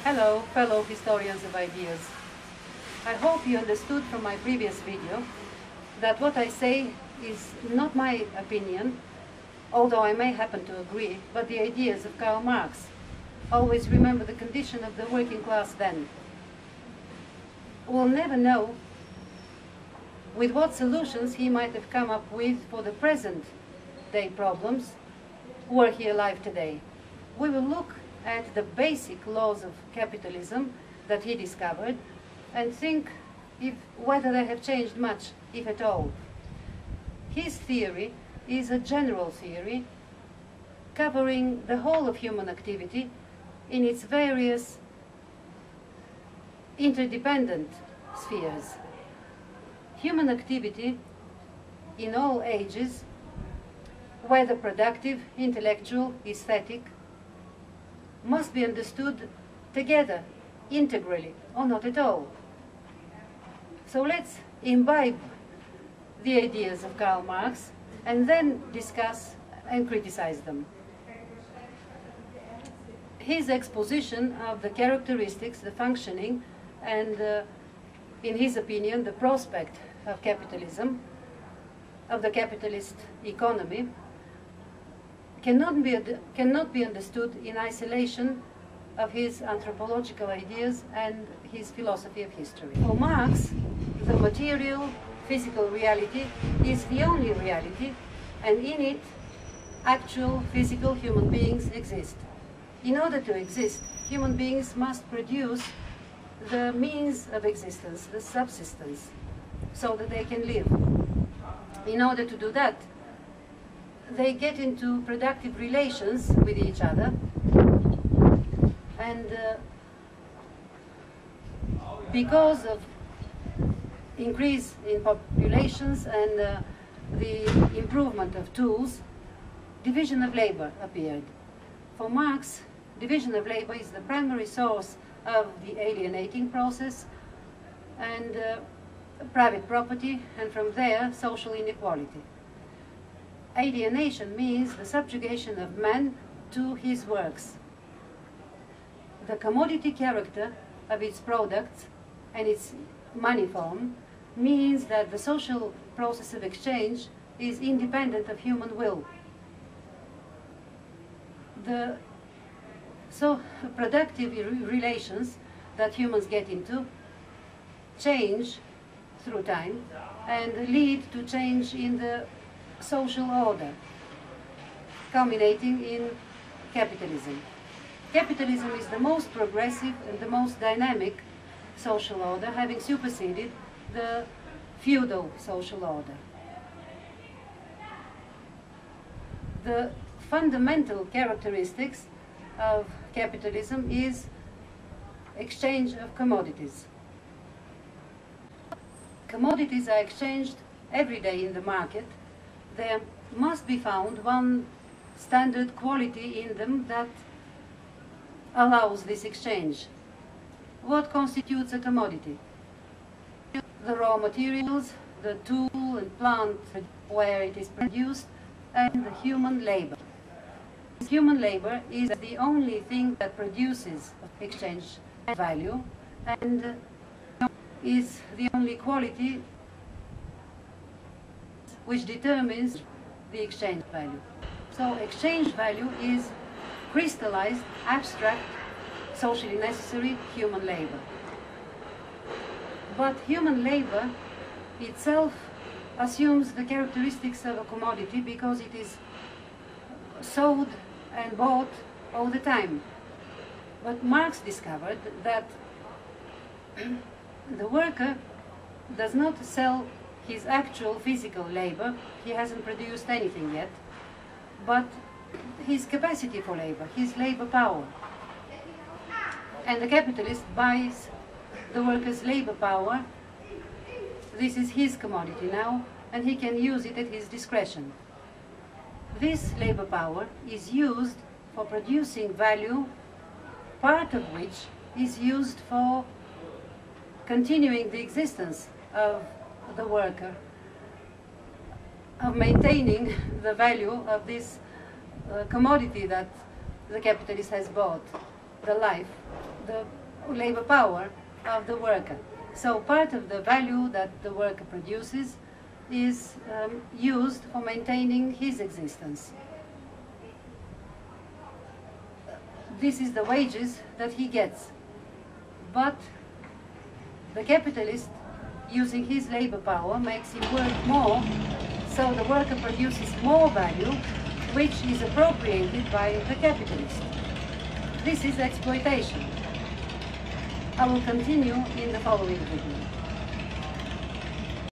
Hello, fellow historians of ideas. I hope you understood from my previous video that what I say is not my opinion, although I may happen to agree, but the ideas of Karl Marx. Always remember the condition of the working class then. We'll never know with what solutions he might have come up with for the present day problems were he alive today. We will look at the basic laws of capitalism that he discovered and think whether they have changed much, if at all. His theory is a general theory covering the whole of human activity in its various interdependent spheres. Human activity in all ages, whether productive, intellectual, aesthetic, must be understood together, integrally, or not at all. So let's imbibe the ideas of Karl Marx and then discuss and criticize them. His exposition of the characteristics, the functioning, and in his opinion, the prospect of capitalism, of the capitalist economy, cannot be understood in isolation of his anthropological ideas and his philosophy of history. For Marx, the material, physical reality is the only reality, and in it, actual physical human beings exist. In order to exist, human beings must produce the means of existence, the subsistence, so that they can live. In order to do that, they get into productive relations with each other, and because of increase in populations and the improvement of tools, division of labor appeared. For Marx, division of labor is the primary source of the alienating process and private property, and from there, social inequality. Alienation means the subjugation of man to his works. The commodity character of its products and its money form means that the social process of exchange is independent of human will. So productive relations that humans get into change through time and lead to change in the social order, culminating in capitalism. Capitalism is the most progressive and the most dynamic social order, having superseded the feudal social order. The fundamental characteristics of capitalism is exchange of commodities. Commodities are exchanged every day in the market. There must be found one standard quality in them that allows this exchange. What constitutes a commodity? The raw materials, the tool and plant where it is produced, and the human labor. Human labor is the only thing that produces exchange value and is the only quality which determines the exchange value. So exchange value is crystallized, abstract, socially necessary human labor. But human labor itself assumes the characteristics of a commodity because it is sold and bought all the time. But Marx discovered that the worker does not sell his actual physical labor, he hasn't produced anything yet, but his capacity for labor, his labor power. And the capitalist buys the worker's labor power. This is his commodity now, and he can use it at his discretion. This labor power is used for producing value, part of which is used for continuing the existence of the worker, of maintaining the value of this commodity that the capitalist has bought, the life. the labor power of the worker. So part of the value that the worker produces is used for maintaining his existence. This is the wages that he gets. But the capitalist, using his labor power, makes him work more, so the worker produces more value, which is appropriated by the capitalist. This is exploitation. I will continue in the following video.